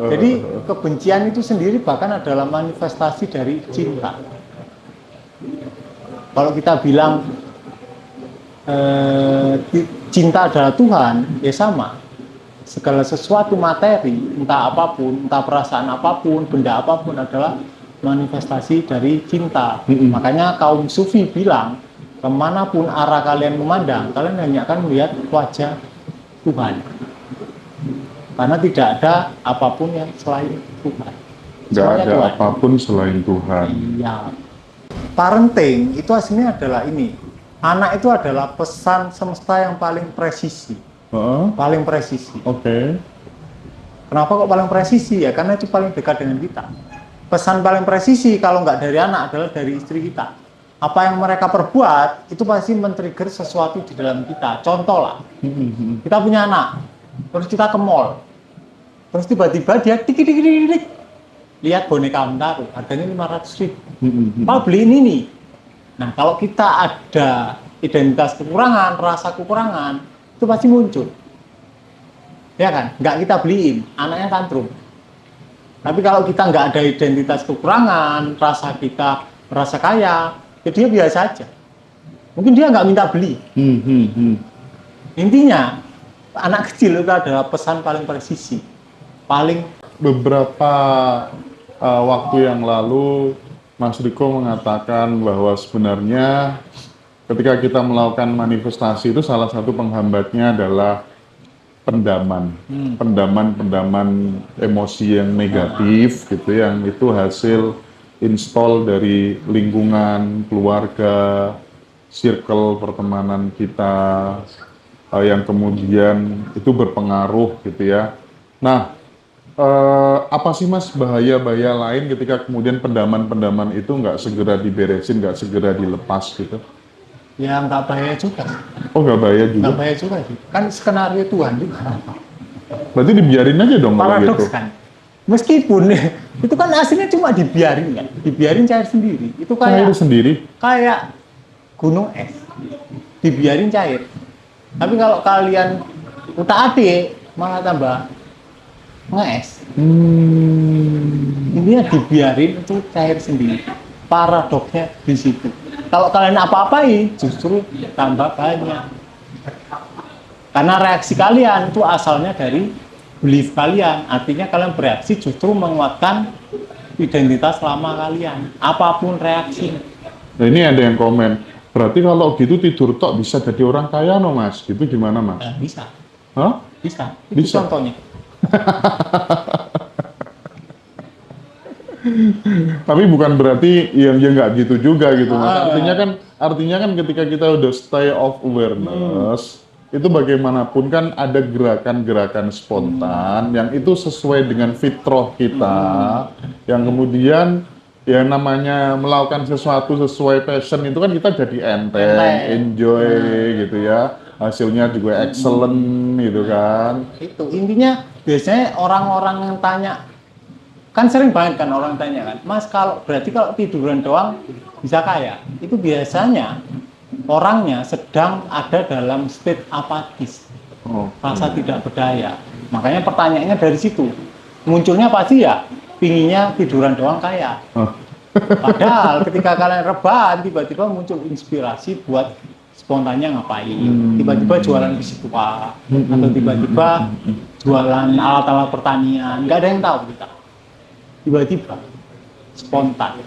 Jadi kebencian itu sendiri bahkan adalah manifestasi dari cinta. Kalau kita bilang cinta adalah Tuhan, ya sama. Segala sesuatu materi, entah apapun, entah perasaan apapun, benda apapun adalah manifestasi dari cinta. Makanya kaum sufi bilang, kemanapun arah kalian memandang, kalian hanya akan melihat wajah Tuhan. Karena tidak ada apapun yang selain Tuhan. Nggak ada Tuhan. apapun selain Tuhan. Iya. Parenting itu aslinya adalah ini. Anak itu adalah pesan semesta yang paling presisi. Paling presisi. Oke. Kenapa kok paling presisi? Ya karena itu paling dekat dengan kita. Pesan paling presisi kalau nggak dari anak adalah dari istri kita. Apa yang mereka perbuat itu pasti men-trigger sesuatu di dalam kita. Contoh lah, kita punya anak, terus kita ke mall, terus tiba-tiba dia tik, lihat boneka Hamtaro, harganya 500.000. Mau beli ini nih. Nah kalau kita ada identitas kekurangan, rasa kekurangan, itu pasti muncul. Ya kan? Nggak kita beliin, anaknya tantrum. Tapi kalau kita nggak ada identitas kekurangan, rasa kita merasa kaya, ya dia biasa aja. Mungkin dia nggak minta beli. Intinya, anak kecil itu adalah pesan paling presisi. Beberapa waktu yang lalu, Mas Riko mengatakan bahwa sebenarnya ketika kita melakukan manifestasi itu salah satu penghambatnya adalah pendaman, pendaman emosi yang negatif gitu, yang itu hasil install dari lingkungan, keluarga, circle pertemanan kita, yang kemudian itu berpengaruh gitu ya. Nah, apa sih Mas bahaya-bahaya lain ketika kemudian pendaman-pendaman itu nggak segera diberesin, nggak segera dilepas gitu? Ya nggak bahaya juga. Oh nggak bahaya juga? Nggak bahaya juga sih. Kan skenario Tuhan juga. Berarti dibiarin aja dong kalau gitu? Paradoks kan. Meskipun itu kan aslinya cuma dibiarin kan, dibiarin cair sendiri. Itu kayak Cair sendiri? Kayak gunung es, dibiarin cair. Tapi kalau kalian utak-atik malah tambah nge-es. Intinya dibiarin itu cair sendiri. Paradoksnya di situ. Kalau kalian apa-apain, justru tambah banyak. Karena reaksi kalian itu asalnya dari belief kalian. Artinya kalian bereaksi justru menguatkan identitas lama kalian. Apapun reaksi. Nah ini ada yang komen, berarti kalau gitu tidur tok bisa jadi orang kaya no Mas? Gitu gimana Mas? Bisa. Hah? Bisa. Itu Bisa. contohnya. Tapi bukan berarti yang nggak gitu juga gitu Mas. Artinya kan ketika kita udah stay of awareness, itu bagaimanapun kan ada gerakan-gerakan spontan yang itu sesuai dengan fitrah kita, yang kemudian ya namanya melakukan sesuatu sesuai passion itu kan kita jadi enteng, enjoy gitu ya, hasilnya juga excellent gitu kan. Itu intinya biasanya orang-orang yang tanya, kan sering banget kan orang tanya kan, Mas kalau berarti kalau tiduran doang bisa kaya? Itu biasanya orangnya sedang ada dalam state apatis, rasa tidak berdaya. Makanya pertanyaannya dari situ. Munculnya pasti ya, pinginnya tiduran doang kaya. Padahal ketika kalian rebahan, tiba-tiba muncul inspirasi buat spontannya ngapain. Tiba-tiba jualan biskupa, atau tiba-tiba jualan alat-alat pertanian. Nggak ada yang tahu kita. Tiba-tiba spontan.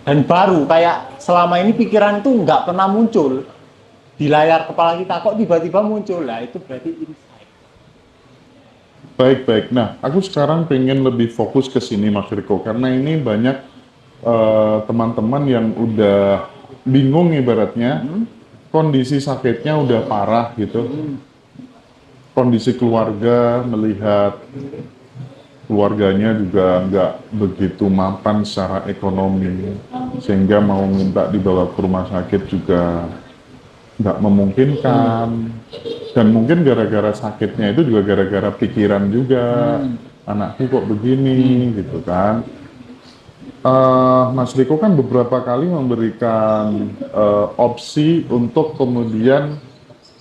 Dan baru kayak selama ini pikiran itu nggak pernah muncul di layar kepala kita, kok tiba-tiba muncul lah, itu berarti insight. Baik. Nah, aku sekarang pengen lebih fokus ke sini Mas Riko, karena ini banyak teman-teman yang udah bingung ibaratnya, kondisi sakitnya udah parah gitu, kondisi keluarga melihat keluarganya juga nggak begitu mapan secara ekonomi, sehingga mau minta dibawa ke rumah sakit juga nggak memungkinkan. Dan mungkin gara-gara sakitnya itu juga gara-gara pikiran juga, anakku kok begini gitu kan. Mas Riko kan beberapa kali memberikan opsi untuk kemudian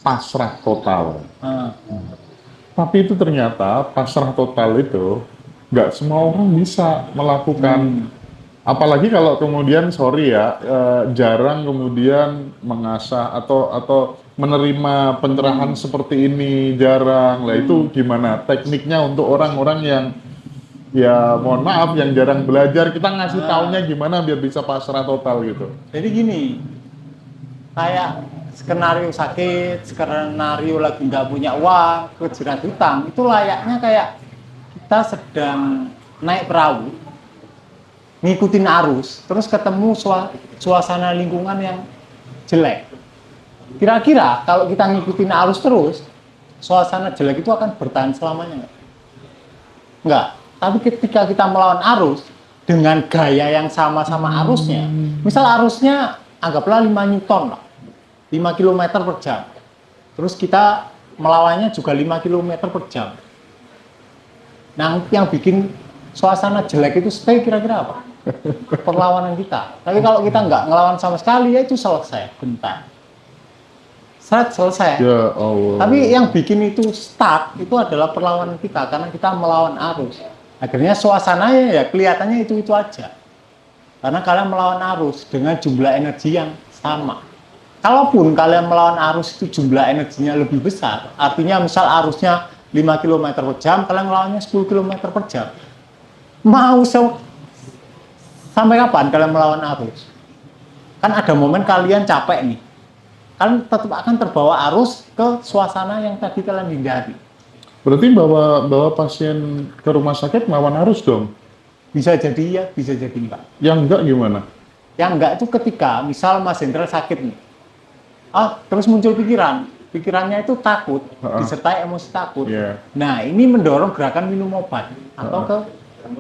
pasrah total. Tapi itu ternyata pasrah total itu nggak semua orang bisa melakukan. Apalagi kalau kemudian sorry ya, jarang kemudian mengasah atau menerima pencerahan seperti ini, jarang. Lah itu gimana tekniknya untuk orang-orang yang ya mohon maaf yang jarang belajar, kita ngasih taunya gimana biar bisa pasrah total gitu. Jadi gini, kayak skenario sakit, skenario lagi nggak punya uang, kejerat hutang, itu layaknya kayak kita sedang naik perahu, ngikutin arus, terus ketemu suasana lingkungan yang jelek. Kira-kira kalau kita ngikutin arus terus, suasana jelek itu akan bertahan selamanya nggak? Nggak. Tapi ketika kita melawan arus dengan gaya yang sama-sama arusnya, misal arusnya anggaplah 5 Newton lah, 5 km per jam. Terus kita melawannya juga 5 km per jam. Nah, yang bikin suasana jelek itu stay kira-kira apa? Perlawanan kita. Tapi kalau kita nggak ngelawan sama sekali, ya itu selesai, bentar. Selesai. Ya Allah. Tapi yang bikin itu stuck itu adalah perlawanan kita karena kita melawan arus. Akhirnya suasananya ya kelihatannya itu aja. Karena kalian melawan arus dengan jumlah energi yang sama. Kalaupun kalian melawan arus itu jumlah energinya lebih besar, artinya misal arusnya 5 km per jam, kalian melawannya 10 km per jam. Mau sampai kapan kalian melawan arus? Kan ada momen kalian capek nih. Kalian tetap akan terbawa arus ke suasana yang tadi kalian hindari. Berarti bawa pasien ke rumah sakit melawan arus dong? Bisa jadi ya, bisa jadi enggak. Yang enggak gimana? Yang enggak itu ketika misal Mas Hendra sakit nih. Terus muncul pikirannya itu takut, disertai emosi takut. Yeah. Nah, ini mendorong gerakan minum obat atau ke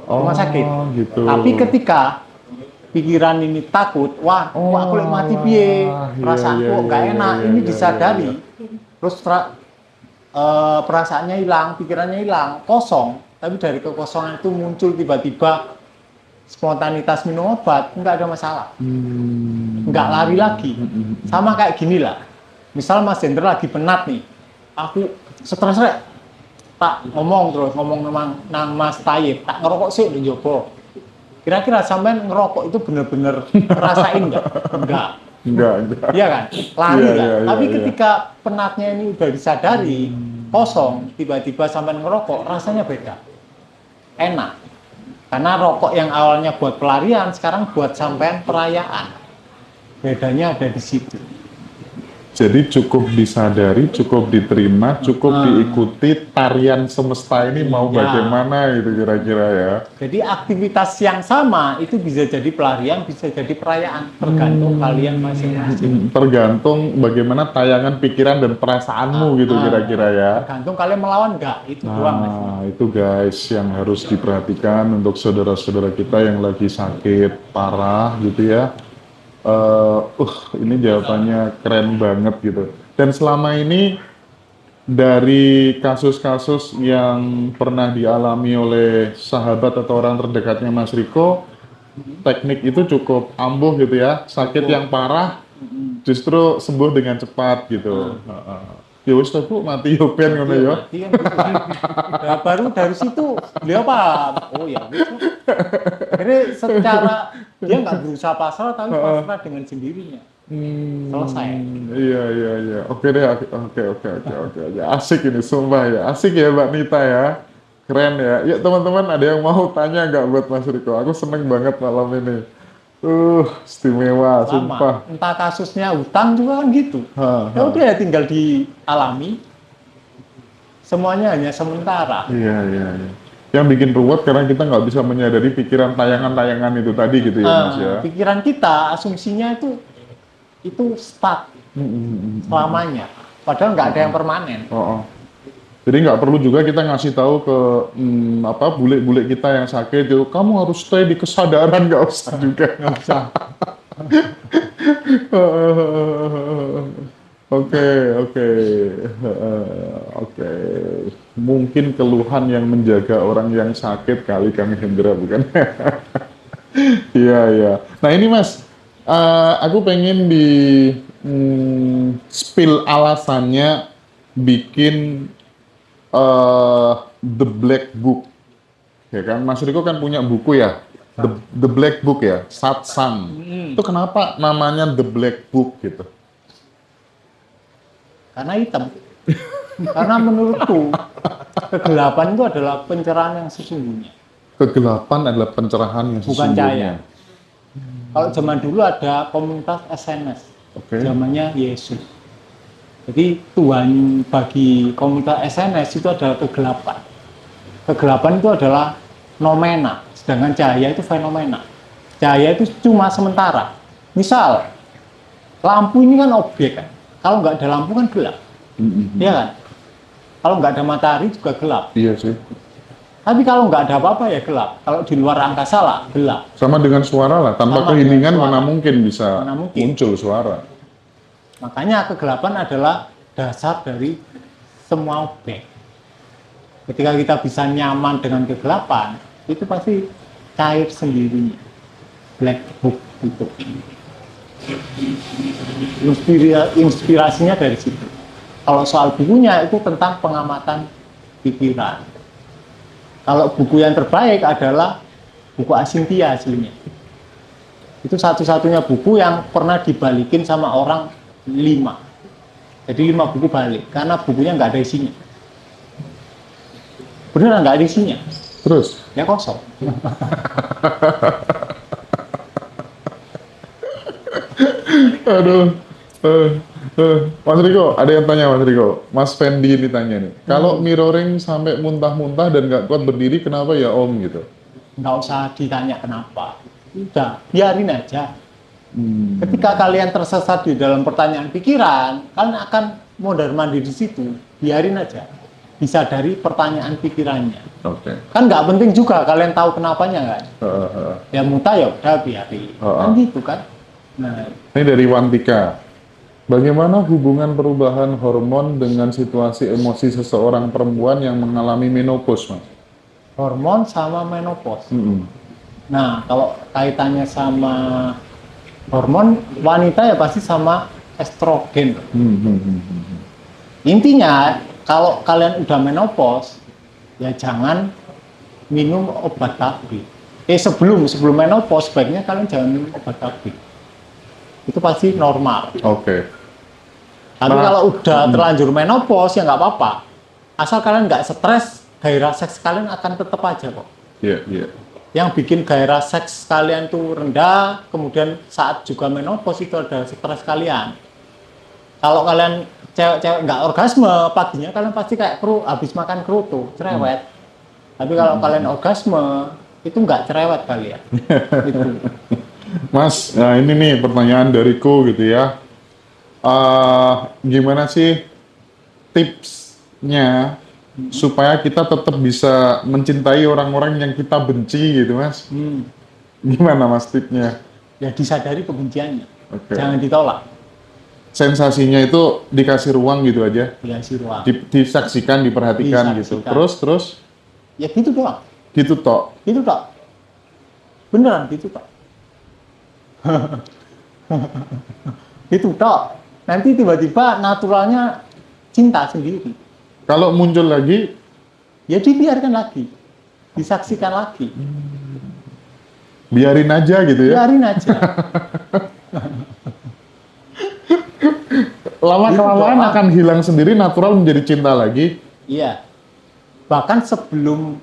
rumah sakit. Gitu. Tapi ketika pikiran ini takut, aku lagi mati piye, perasaanku nggak enak, ini disadari, terus perasaannya hilang, pikirannya hilang, kosong. Tapi dari kekosongan itu muncul tiba-tiba spontanitas minum obat, nggak ada masalah, nggak lari lagi. Sama kayak gini lah, misal Mas Hendra lagi penat nih, aku stres rek, tak ngomong nang Mas Tayyip, tak ngerokok sih di Jopo. Kira-kira sampean ngerokok itu bener-bener ngerasain nggak? Enggak. Iya kan? Lari kan? Tapi ketika penatnya ini udah disadari, kosong, tiba-tiba sampean ngerokok, rasanya beda. Enak. Karena rokok yang awalnya buat pelarian, sekarang buat sampean perayaan. Bedanya ada di situ. Jadi cukup disadari, cukup diterima, cukup diikuti tarian semesta ini mau bagaimana gitu kira-kira ya. Jadi aktivitas yang sama itu bisa jadi pelarian, bisa jadi perayaan, tergantung kalian masing-masing. Tergantung bagaimana tayangan pikiran dan perasaanmu gitu kira-kira ya. Tergantung kalian melawan nggak, itu doang. Itu guys yang harus diperhatikan untuk saudara-saudara kita yang lagi sakit parah gitu ya. Ini jawabannya keren banget gitu. Dan selama ini dari kasus-kasus yang pernah dialami oleh sahabat atau orang terdekatnya Mas Riko, teknik itu cukup ampuh gitu ya. Sakit yang parah justru sembuh dengan cepat gitu. Ya wis Bu, mati yo ben ngono ya. Nah, baru dari situ beliau paham. Oh ya wis. Jadi secara dia nggak berusaha pasrah tapi pasrah dengan sendirinya. Selesai. Iya. Oke deh, oke. Asik ini, sumpah ya. Asik ya Mbak Nita ya. Keren ya. Ya teman-teman ada yang mau tanya nggak buat Mas Riko? Aku seneng banget malam ini. Istimewa, sumpah. Entah kasusnya hutang juga kan gitu. Ya udah ya tinggal dialami. Semuanya hanya sementara. Iya. Yang bikin ruwet karena kita nggak bisa menyadari pikiran tayangan-tayangan itu tadi gitu ya Mas ya. Pikiran kita, asumsinya itu stuck selamanya. Padahal nggak ada yang permanen. Jadi nggak perlu juga kita ngasih tahu ke bule-bule kita yang sakit itu, kamu harus stay di kesadaran, nggak usah juga. Nggak usah. Oke. Mungkin keluhan yang menjaga orang yang sakit kali Kang Hendra, bukan? Iya. Nah ini Mas, aku pengen di spill alasannya bikin The Black Book, ya kan? Mas Riko kan punya buku ya, The Black Book ya, Satsang. Itu kenapa namanya The Black Book gitu? Karena hitam. Karena menurutku kegelapan itu adalah pencerahan yang sesungguhnya, Kegelapan adalah pencerahan yang bukan sesungguhnya. cahaya. Kalau zaman dulu ada komunitas SNS, Oke. zamannya Yesus. Jadi Tuhan bagi komunitas SNS itu adalah kegelapan. Kegelapan itu adalah nomena, sedangkan cahaya itu fenomena. Cahaya itu cuma sementara. Misal, lampu ini kan objek kan. Kalau nggak ada lampu kan gelap, iya kan? Kalau nggak ada matahari juga gelap. Iya sih. Tapi kalau nggak ada apa-apa ya gelap. Kalau di luar angkasa lah gelap. Sama dengan suara lah, tanpa Sama keheningan dengan suara. mana mungkin bisa Mana mungkin. muncul suara. Makanya kegelapan adalah dasar dari semua objek. Ketika kita bisa nyaman dengan kegelapan, itu pasti cair sendirinya. Black book itu. Inspirasinya dari situ. Kalau soal bukunya itu tentang pengamatan pikiran. Kalau buku yang terbaik adalah buku Asintia aslinya. Itu satu-satunya buku yang pernah dibalikin sama orang 5. Jadi 5 buku balik, karena bukunya nggak ada isinya. Beneran nggak ada isinya, Terus, ya kosong. aduh, Mas Riko, ada yang tanya Mas Riko, Mas Fendi ini tanya nih, kalau mirroring sampai muntah-muntah dan nggak kuat berdiri, kenapa ya Om gitu? Nggak usah ditanya kenapa. Udah, biarin aja. Ketika kalian tersesat di dalam pertanyaan pikiran, kalian akan mondar-mandir di situ. Biarin aja. Bisa dari pertanyaan pikirannya. Oke. Kan nggak penting juga kalian tahu kenapanya kan. Ya muntah ya udah biarin. Kan gitu kan. Nah, Ini dari Wantika. Bagaimana hubungan perubahan hormon dengan situasi emosi seseorang perempuan yang mengalami menopause, Mas? hormon sama menopause. Nah, kalau kaitannya sama hormon, wanita ya pasti sama estrogen. Intinya, kalau kalian udah menopause, ya jangan minum obat KB. Sebelum menopause, sebaiknya kalian jangan minum obat KB. Itu pasti normal. Oke. Tapi Nah, kalau udah terlanjur menopause, ya nggak apa-apa. Asal kalian nggak stres, gairah seks kalian akan tetap aja kok. Iya, iya. Yang bikin gairah seks kalian tuh rendah, kemudian saat juga menopause itu ada stres kalian. Kalau kalian cewek-cewek nggak orgasme, paginya kalian pasti kayak habis makan kerutu, cerewet. Tapi kalau kalian orgasme, itu nggak cerewet kalian. Gitu. Mas, nah ini nih pertanyaan dariku gitu ya. Gimana sih tipsnya supaya kita tetap bisa mencintai orang-orang yang kita benci gitu, Mas? Gimana Mas tipsnya? Ya disadari kebenciannya, Oke. jangan ditolak. Sensasinya itu dikasih ruang gitu aja, Dikasih ruang. disaksikan, diperhatikan gitu. Disaksikan. Terus Ya gitu doang. gitu tok. Gitu tok. Beneran gitu tok. Gitu tok. Nanti tiba-tiba naturalnya cinta sendiri. Kalau muncul lagi, Ya dibiarkan lagi. Disaksikan lagi. biarin aja gitu ya. Biarin aja. Lama-kelamaan Gitu, akan hilang sendiri, natural menjadi cinta lagi. Iya. Bahkan sebelum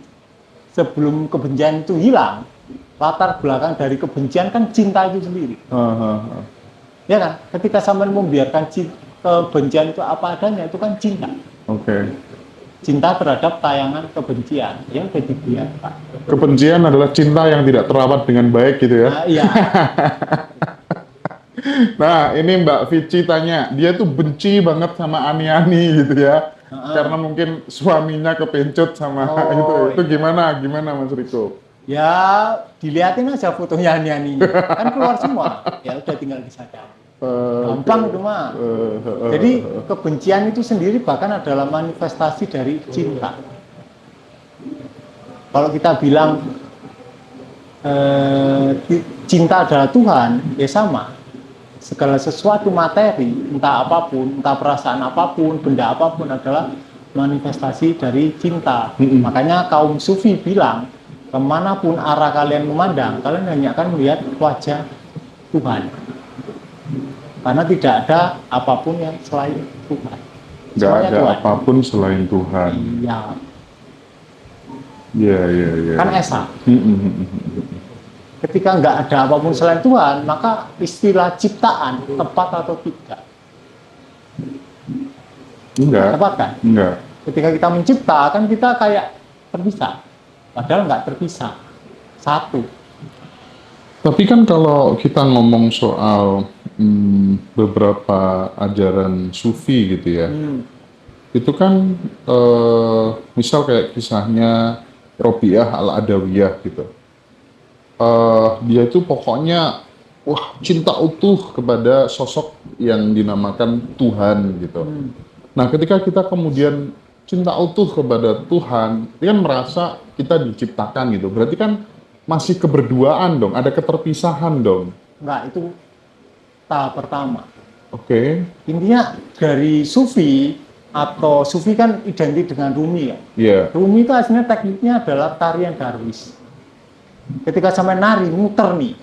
kebencian itu hilang, latar belakang dari kebencian kan cinta itu sendiri. Ya kan? Ketika sampean membiarkan kebencian itu apa adanya, itu kan cinta. Oke. Cinta terhadap tayangan kebencian yang udah dibiarkan. Kebencian adalah cinta yang tidak terawat dengan baik gitu ya. Nah, iya. Nah, ini Mbak Vici tanya, dia tuh benci banget sama Ani-Ani gitu ya. Karena mungkin suaminya kepencut sama Oh, itu gimana Mas Riko? Ya, dilihatin aja fotonya Ani-Ani. Kan keluar semua. Ya udah tinggal disadari. Gampang itu mah. Jadi kebencian itu sendiri bahkan adalah manifestasi dari cinta. Kalau kita bilang cinta adalah Tuhan, ya sama. Segala sesuatu materi, entah apapun, entah perasaan apapun, benda apapun adalah manifestasi dari cinta. Mm-mm. Makanya kaum sufi bilang, kemanapun arah kalian memandang, kalian hanya akan melihat wajah Tuhan. Karena tidak ada apapun yang selain Tuhan. Nggak Semuanya ada Tuhan. apapun selain Tuhan. Iya, Iya, iya, iya. kan esa. Mm-mm. Ketika nggak ada apapun selain Tuhan, maka istilah ciptaan tepat atau tidak? Enggak, Tepat kan? enggak. Ketika kita mencipta, kan kita kayak terpisah. Padahal nggak terpisah. Satu. Tapi kan kalau kita ngomong soal beberapa ajaran sufi gitu ya, itu kan misal kayak kisahnya Robiah Al-Adawiyah gitu. Dia itu pokoknya wah cinta utuh kepada sosok yang dinamakan Tuhan gitu. Nah, ketika kita kemudian cinta utuh kepada Tuhan, dia kan merasa kita diciptakan gitu. Berarti kan masih keberduaan dong, ada keterpisahan dong. Nggak, itu tahap pertama. Oke. Intinya dari sufi, atau sufi kan identik dengan Rumi ya. Iya. Rumi itu aslinya tekniknya adalah tarian darwis. Ketika sampai nari, muter nih.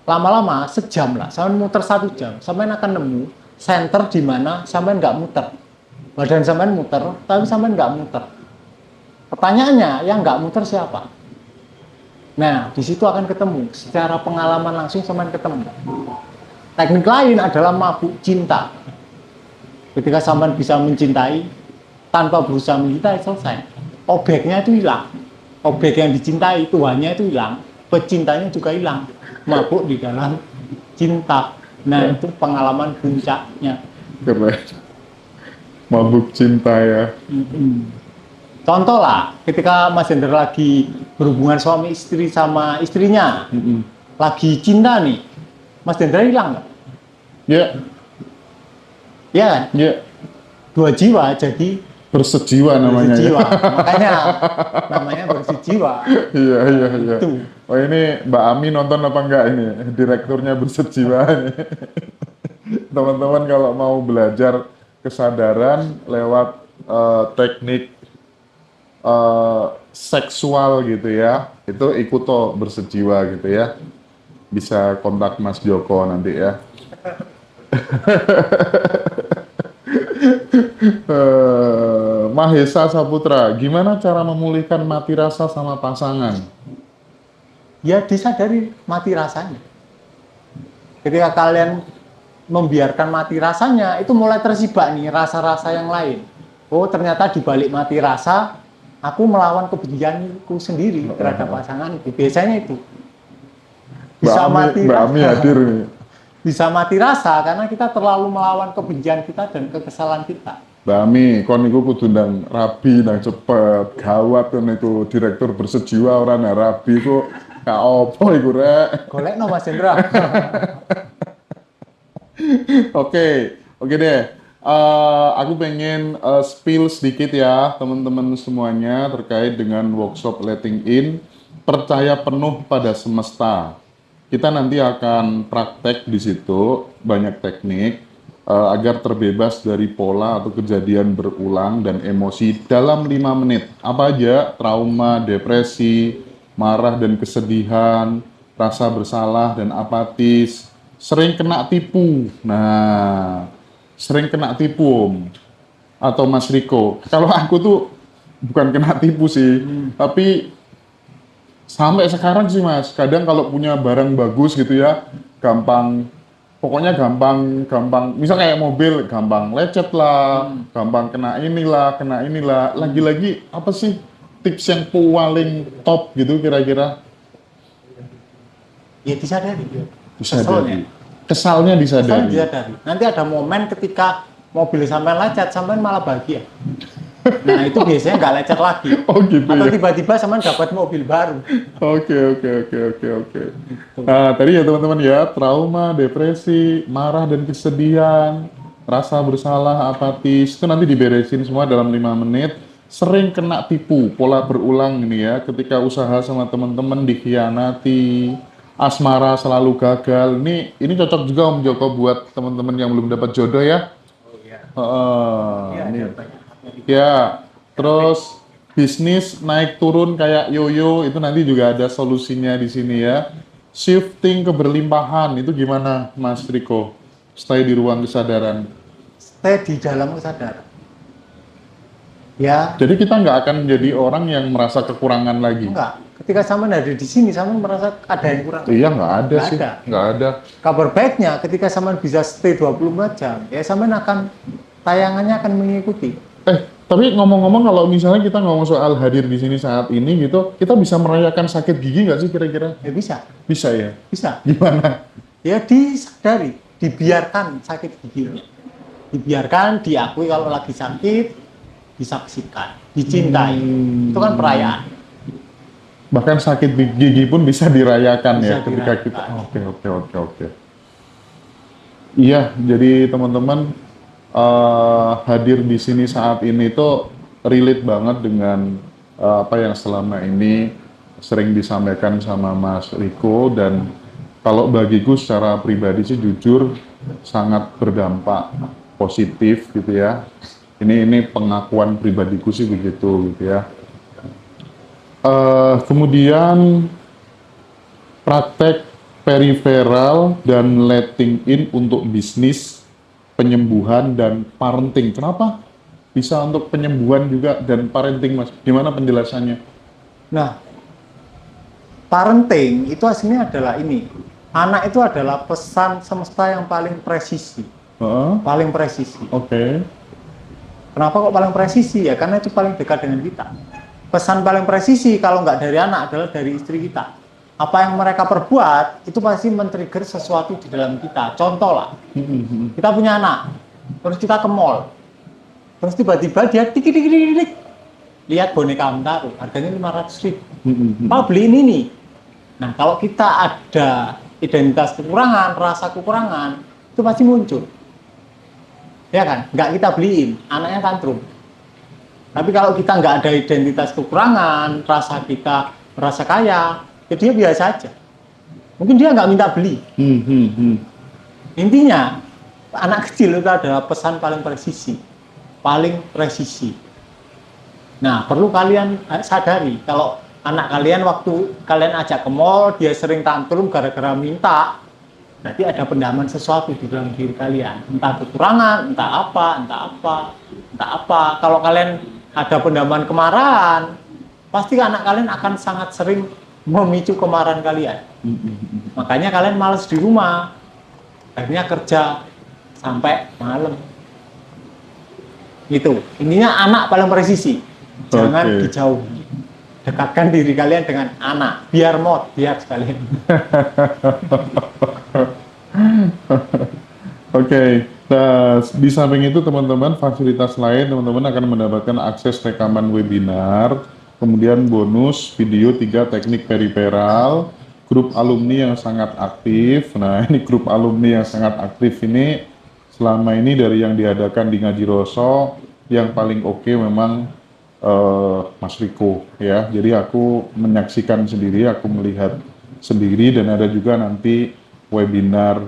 Lama-lama, sejam lah, sampai muter 1 jam. Sampai akan nemu center di mana sampai nggak muter. Badan sampai muter, tapi sampai nggak muter. Pertanyaannya, yang nggak muter siapa? Nah, di situ akan ketemu. Secara pengalaman langsung sampai ketemu. Teknik lain adalah mabuk cinta. Ketika sampean bisa mencintai tanpa berusaha mencintai, selesai. Objeknya itu hilang. Objek yang dicintai, Tuhannya itu hilang. Pecintanya juga hilang. Mabuk di dalam cinta. Nah, itu pengalaman puncaknya. Keren. Mabuk cinta ya. Contoh lah, ketika Mas Hendra lagi berhubungan suami istri sama istrinya, lagi cinta nih, Mas Hendra hilang nggak? Ya, Ya kan? ya. 2 jiwa jadi Bersejiwa namanya. bersejiwa. Ya. Makanya namanya bersejiwa. Iya, iya, iya. Itu. Oh ini Mbak Ami nonton apa enggak ini? Direkturnya bersejiwa ini. Teman-teman kalau mau belajar kesadaran lewat teknik seksual gitu ya, itu Ikuto bersejiwa gitu ya. Bisa kontak Mas Joko nanti ya. Mahesa Saputra, gimana cara memulihkan mati rasa sama pasangan? Ya disadari mati rasanya. Ketika kalian membiarkan mati rasanya, itu mulai tersibak nih rasa-rasa yang lain. Oh ternyata di balik mati rasa, aku melawan kebencianku sendiri terhadap pasanganku. Biasanya itu. Mbak Ami hadir nih. Bisa mati rasa karena kita terlalu melawan kebencian kita dan kekesalan kita. Mbak Ami, kon niku kudu ndang rabi nang cepet, gawat kan itu direktur bersejiwa orang nang rabi kok gak opo iku rek. Golekno Mas Hendra. Oke deh. Aku pengen spill sedikit ya teman-teman semuanya terkait dengan workshop Letting In. Percaya penuh pada semesta. Kita nanti akan praktek di situ banyak teknik agar terbebas dari pola atau kejadian berulang dan emosi dalam 5 menit. Apa aja? Trauma, depresi, marah dan kesedihan, rasa bersalah dan apatis, sering kena tipu. Nah, sering kena tipu Om atau Mas Riko. Kalau aku tuh bukan kena tipu sih, tapi sampai sekarang sih Mas, kadang kalau punya barang bagus gitu ya, pokoknya gampang, misal kayak mobil, gampang lecet lah, gampang kena inilah, lagi-lagi apa sih tips yang paling top gitu kira-kira? Ya disadari. Disadari. Kesalnya disadari. Nanti ada momen ketika mobil sampai lecet, sampai malah bahagia. Nah itu biasanya nggak lecet lagi. Oh gitu atau ya? tiba-tiba sama dapat mobil baru. Oke. Nah tadi ya teman-teman ya, trauma, depresi, marah dan kesedihan, rasa bersalah, apatis, itu nanti diberesin semua dalam 5 menit. Sering kena tipu, pola berulang ini ya, ketika usaha sama teman-teman dikhianati, asmara selalu gagal. Ini cocok juga Om Joko buat teman-teman yang belum dapat jodoh ya. Oh iya. Iya, Ini ada banyak. Ya, terus bisnis naik turun kayak yoyo itu nanti juga ada solusinya di sini ya. Shifting ke berlimpahan itu gimana Mas Riko? Stay di ruang kesadaran. Stay di dalam kesadaran. Ya, Jadi kita nggak akan menjadi orang yang merasa kekurangan lagi. enggak. Ketika sama ada di sini, sama merasa ada yang kurang. Iya nggak ada Nggak sih, ada. nggak ada. Kabar baiknya, ketika sama bisa stay 24 jam, ya sama akan tayangannya akan mengikuti. Tapi ngomong-ngomong kalau misalnya kita ngomong soal hadir di sini saat ini gitu, kita bisa merayakan sakit gigi nggak sih kira-kira? Ya bisa, Bisa ya? bisa. Gimana? Ya disadari, dibiarkan sakit giginya. Dibiarkan, diakui kalau lagi sakit, disaksikan, dicintai. Itu kan perayaan. Bahkan sakit gigi pun bisa dirayakan Bisa ya ketika dirayakan. kita. Oke. Iya, jadi teman-teman hadir di sini saat ini itu relate banget dengan apa yang selama ini sering disampaikan sama Mas Riko, dan kalau bagiku secara pribadi sih jujur sangat berdampak positif gitu ya. Ini pengakuan pribadiku sih begitu gitu ya. Kemudian praktek peripheral dan letting in untuk bisnis, penyembuhan dan parenting. Kenapa bisa untuk penyembuhan juga dan parenting, Mas? Gimana penjelasannya? Nah, parenting itu aslinya adalah ini. Anak itu adalah pesan semesta yang paling presisi. Heeh, Paling presisi. oke. Kenapa kok paling presisi? Ya karena itu paling dekat dengan kita. Pesan paling presisi kalau nggak dari anak adalah dari istri kita. Apa yang mereka perbuat itu pasti men-trigger sesuatu di dalam kita. Contoh lah, kita punya anak, terus kita ke mall, terus tiba-tiba dia tik, lihat boneka Hamtaro, harganya 500.000. Pak beliin ini. Nah kalau kita ada identitas kekurangan, rasa kekurangan, itu pasti muncul. Ya kan? Nggak kita beliin, anaknya tantrum. Tapi kalau kita nggak ada identitas kekurangan, rasa kita merasa kaya, ya dia biasa aja. Mungkin dia nggak minta beli. Intinya, anak kecil itu adalah pesan paling presisi. Paling presisi. Nah, perlu kalian sadari, kalau anak kalian waktu kalian ajak ke mall, dia sering tantrum gara-gara minta, berarti ada pendaman sesuatu di dalam diri kalian. Entah kekurangan, entah apa. Kalau kalian ada pendaman kemarahan, pasti anak kalian akan sangat sering memicu kemarahan kalian. Makanya kalian malas di rumah, akhirnya kerja sampai malam. Gitu. Intinya anak paling presisi. Jangan dijauhi. Dekatkan diri kalian dengan anak. Biar sekalian. Oke. Nah, di samping itu teman-teman, fasilitas lain teman-teman akan mendapatkan akses rekaman webinar, kemudian bonus video 3 teknik peripheral, grup alumni yang sangat aktif. Nah, ini grup alumni yang sangat aktif ini selama ini dari yang diadakan di Ngaji Roso, yang paling oke memang Mas Riko ya. Jadi aku menyaksikan sendiri, aku melihat sendiri, dan ada juga nanti webinar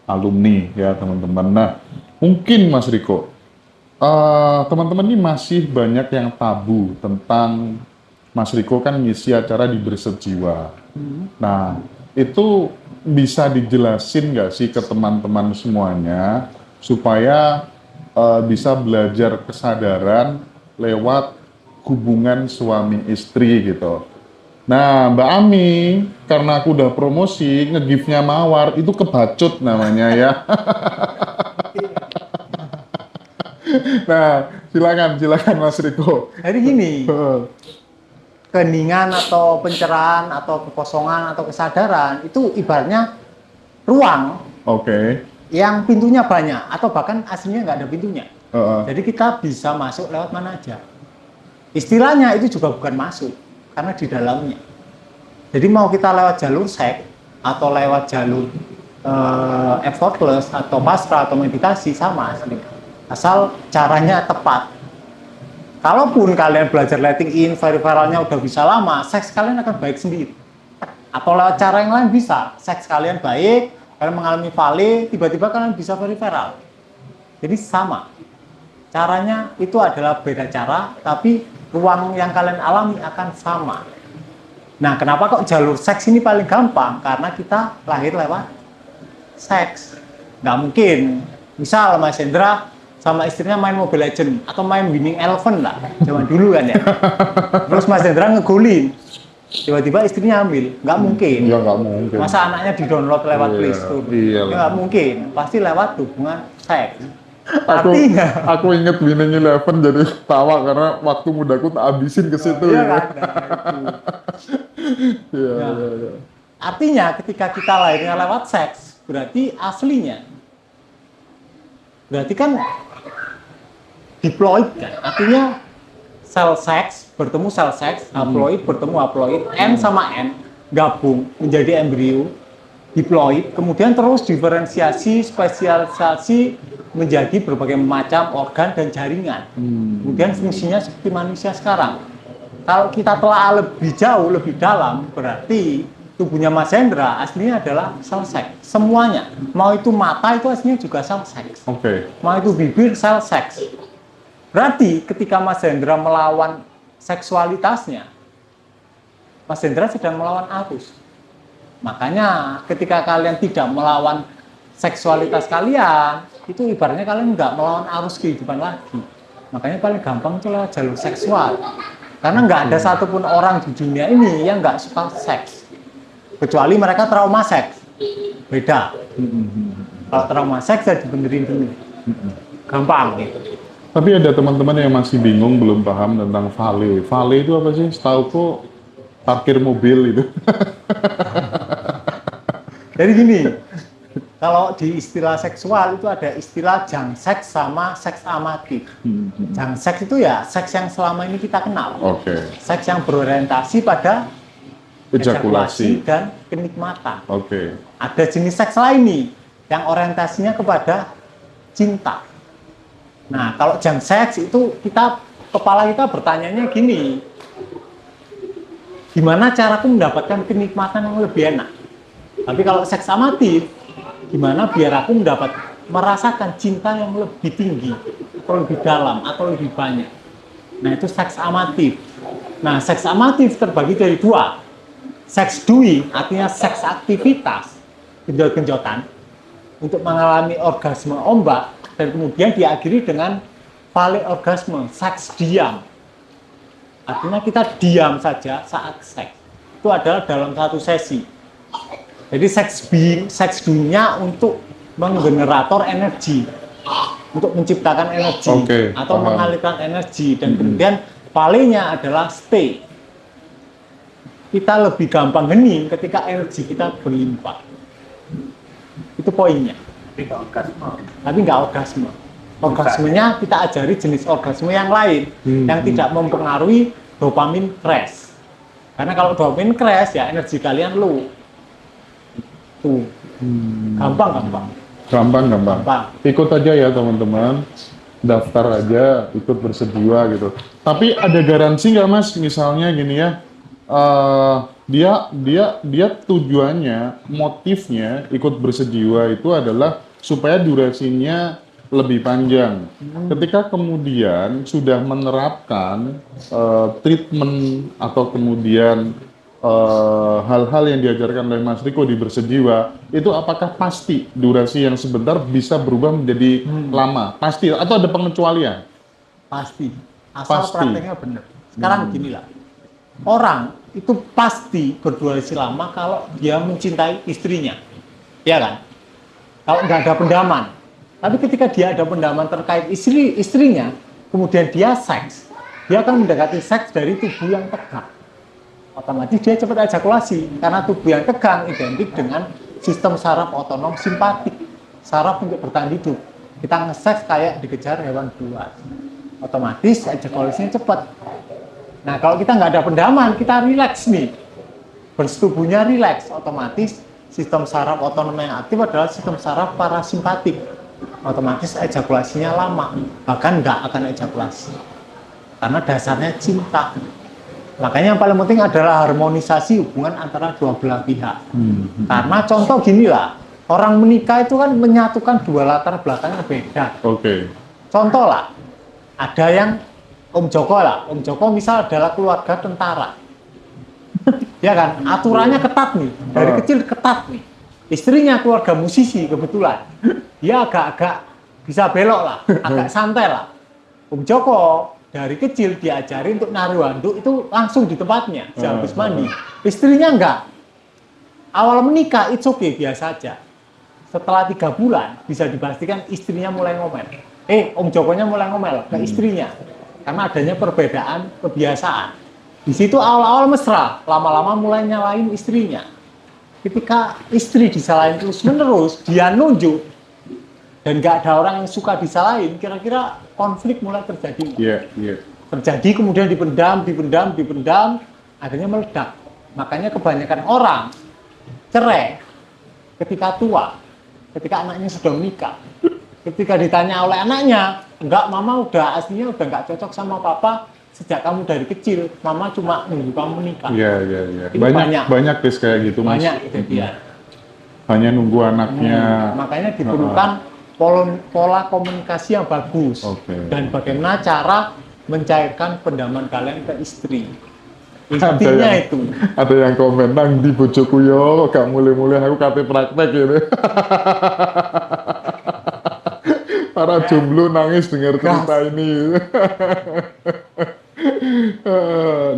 alumni ya teman-teman. Nah, mungkin Mas Riko, teman-teman ini masih banyak yang tabu tentang Mas Riko kan ngisi acara di Bersejiwa. Nah, itu bisa dijelasin nggak sih ke teman-teman semuanya supaya bisa belajar kesadaran lewat hubungan suami istri gitu. Nah, Mbak Ami, karena aku udah promosi, nge-give-nya Mawar, itu kebacut namanya ya. Nah, silakan Mas Riko. Jadi gini, keheningan atau pencerahan atau kekosongan atau kesadaran itu ibaratnya ruang Oke. yang pintunya banyak atau bahkan aslinya nggak ada pintunya. Jadi kita bisa masuk lewat mana aja. Istilahnya itu juga bukan masuk, karena di dalamnya. Jadi mau kita lewat jalur seks atau lewat jalur effortless atau pasrah atau meditasi sama aslinya. Asal caranya tepat. Kalaupun kalian belajar letting in, peripheralnya udah bisa lama, seks kalian akan baik sendiri. Atau lewat cara yang lain bisa, seks kalian baik, kalian mengalami fale, tiba-tiba kalian bisa peripheral. Jadi sama. Caranya itu adalah beda cara, tapi ruang yang kalian alami akan sama. Nah, kenapa kok jalur seks ini paling gampang? Karena kita lahir lewat seks. Nggak mungkin. Misal Mas Hendra sama istrinya main Mobile Legends atau main Winning Eleven lah, zaman dulu kan ya. Terus Mas Hendra ngegolin, tiba-tiba istrinya hamil. Nggak mungkin. Ya nggak mungkin. Masa anaknya di-download lewat Play Store? Iya. Ya, nggak mungkin. Pasti lewat hubungan seks. Aku Artinya, inget Winning Eleven jadi tawa karena waktu mudaku tak habisin ke situ. iya ya. kan? Nah, itu. Iya, Nah. iya, iya. Artinya ketika kita lahirnya lewat seks, berarti aslinya, berarti kan diploid kan? Artinya sel seks bertemu sel seks, haploid bertemu haploid, N sama N gabung menjadi embrio, diploid, kemudian terus diferensiasi, spesialisasi menjadi berbagai macam organ dan jaringan. Kemudian fungsinya seperti manusia sekarang. Kalau kita telah lebih jauh, lebih dalam, berarti tubuhnya Mas Hendra aslinya adalah sel seks. Semuanya. Mau itu mata itu aslinya juga sel seks. Oke. Mau itu bibir sel seks. Berarti ketika Mas Hendra melawan seksualitasnya, Mas Hendra sedang melawan arus. Makanya ketika kalian tidak melawan seksualitas kalian, itu ibaratnya kalian nggak melawan arus kehidupan lagi. Makanya paling gampang itu lewat jalur seksual. Karena nggak ada satupun orang di dunia ini yang nggak suka seks. Kecuali mereka trauma seks. Beda. Kalau trauma seks ya dibenerin dulu. Gampang gitu. Tapi ada teman-teman yang masih bingung, belum paham tentang vale. Vale itu apa sih? Setauku parkir mobil itu. Jadi gini, kalau di istilah seksual itu ada istilah jang seks sama seks amatif. Jang seks itu ya seks yang selama ini kita kenal. Oke. Seks yang berorientasi pada Ejakulasi. dan kenikmatan. Oke. Ada jenis seks lain nih yang orientasinya kepada cinta. Nah, kalau jang seks itu kepala kita bertanyanya gini, gimana caraku mendapatkan kenikmatan yang lebih enak? Tapi kalau seks amatif, gimana biar aku merasakan cinta yang lebih tinggi, atau lebih dalam, atau lebih banyak. Nah, itu seks amatif. Nah, seks amatif terbagi dari dua. Seks doing, artinya seks aktivitas, genjot-genjotan, untuk mengalami orgasme ombak, dan kemudian diakhiri dengan vale orgasme, seks diam. Artinya kita diam saja saat seks. Itu adalah dalam satu sesi. Jadi seks doing-nya untuk menggenerator energi, untuk menciptakan energi, atau paham. mengalirkan energi, dan kemudian valenya adalah stay. Kita lebih gampang hening ketika energi kita berlimpah. Itu poinnya. Tapi nggak orgasme. Orgasmenya kita ajari jenis orgasme yang lain, yang tidak mempengaruhi dopamin crash. Karena kalau dopamin crash ya energi kalian low. Tuh. Gampang. Ikut aja ya teman-teman, daftar aja, ikut bersedia gitu. Tapi ada garansi nggak Mas? Misalnya gini ya, dia tujuannya, motifnya ikut bersedia itu adalah supaya durasinya lebih panjang. Ketika kemudian sudah menerapkan treatment atau kemudian hal-hal yang diajarkan oleh Mas Riko di Bersejiwa, itu apakah pasti durasi yang sebentar bisa berubah menjadi lama? Pasti atau ada pengecualian? Pasti. Asal Pasti. prakteknya benar. Sekarang ginilah. Orang itu pasti berdurasi lama kalau dia mencintai istrinya. Ya kan? Kalau nggak ada pendaman. Tapi ketika dia ada pendaman terkait istrinya, kemudian dia seks, dia akan mendekati seks dari tubuh yang tegang. Otomatis dia cepat ejakulasi, karena tubuh yang tegang identik dengan sistem saraf otonom simpatik, saraf untuk bertahan hidup. Kita nge-seks kayak dikejar hewan buas, otomatis ejakulasinya cepat. Nah, kalau kita nggak ada pendaman, kita rileks nih, bersetubuhnya rileks, otomatis sistem saraf otonom yang aktif adalah sistem saraf parasimpatik, otomatis ejakulasinya lama, bahkan nggak akan ejakulasi, karena dasarnya cinta. Makanya yang paling penting adalah harmonisasi hubungan antara dua belah pihak. Karena contoh gini lah, orang menikah itu kan menyatukan dua latar belakang yang beda. Oke. Contoh lah, Ada yang Om Joko lah, Om Joko misal adalah keluarga tentara. Ya kan, aturannya ketat nih, dari kecil ketat nih. Istrinya keluarga musisi kebetulan. Dia agak-agak bisa belok lah, agak santai lah. Om Joko dari kecil diajari untuk naruh handuk itu langsung di tempatnya, sehabis mandi. Istrinya enggak. Awal menikah itu oke, biasa aja. Setelah 3 bulan bisa dipastikan istrinya mulai ngomel. Om Jokonya mulai ngomel ke istrinya. Karena adanya perbedaan kebiasaan. Di situ awal-awal mesra, lama-lama mulai nyalain istrinya. Ketika istri disalahin terus-menerus, dia nunjuk dan nggak ada orang yang suka disalahin, kira-kira konflik mulai terjadi. Terjadi kemudian dipendam, akhirnya meledak. Makanya kebanyakan orang cerai ketika tua, ketika anaknya sudah menikah. Ketika ditanya oleh anaknya, enggak, mama udah aslinya udah nggak cocok sama papa sejak kamu dari kecil, mama cuma nunggu kamu menikah. Iya. Banyak tes kayak gitu, Mas. Banyak kejadian. Hanya nunggu anaknya. Makanya diperlukan pola komunikasi yang bagus. Dan bagaimana cara mencairkan pendaman kalian ke istri. Intinya itu. Ada yang komen, nang di bojoku yo, gak mulai-mulai aku kate praktek gitu. Para jomblo nangis dengar cerita ini.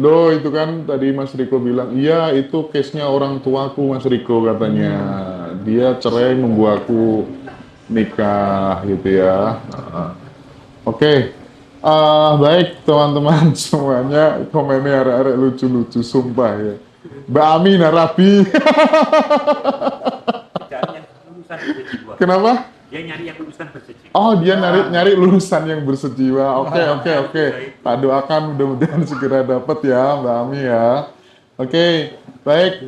Loh, itu kan tadi Mas Riko bilang, iya itu case-nya orang tuaku, Mas Riko katanya. Dia cerai nunggu aku nikah gitu ya. Oke. Baik teman-teman semuanya, komennya arek-arek lucu-lucu sumpah ya. Mbak Ami Narabi. Kenapa? Dia nyari yang lulusan bersejiwa. Oh, dia nyari lulusan yang bersejiwa. Oke. Tak doakan mudah-mudahan segera dapat ya, Mbak Ami ya. Oke, baik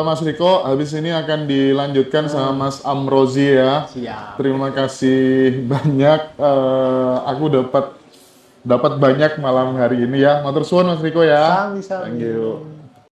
Mas Riko, habis ini akan dilanjutkan sama Mas Amrozi ya. Siap. Terima kasih banyak. Aku dapat banyak malam hari ini ya. Matur suwun Mas Riko ya. Sami-sami. Thank you.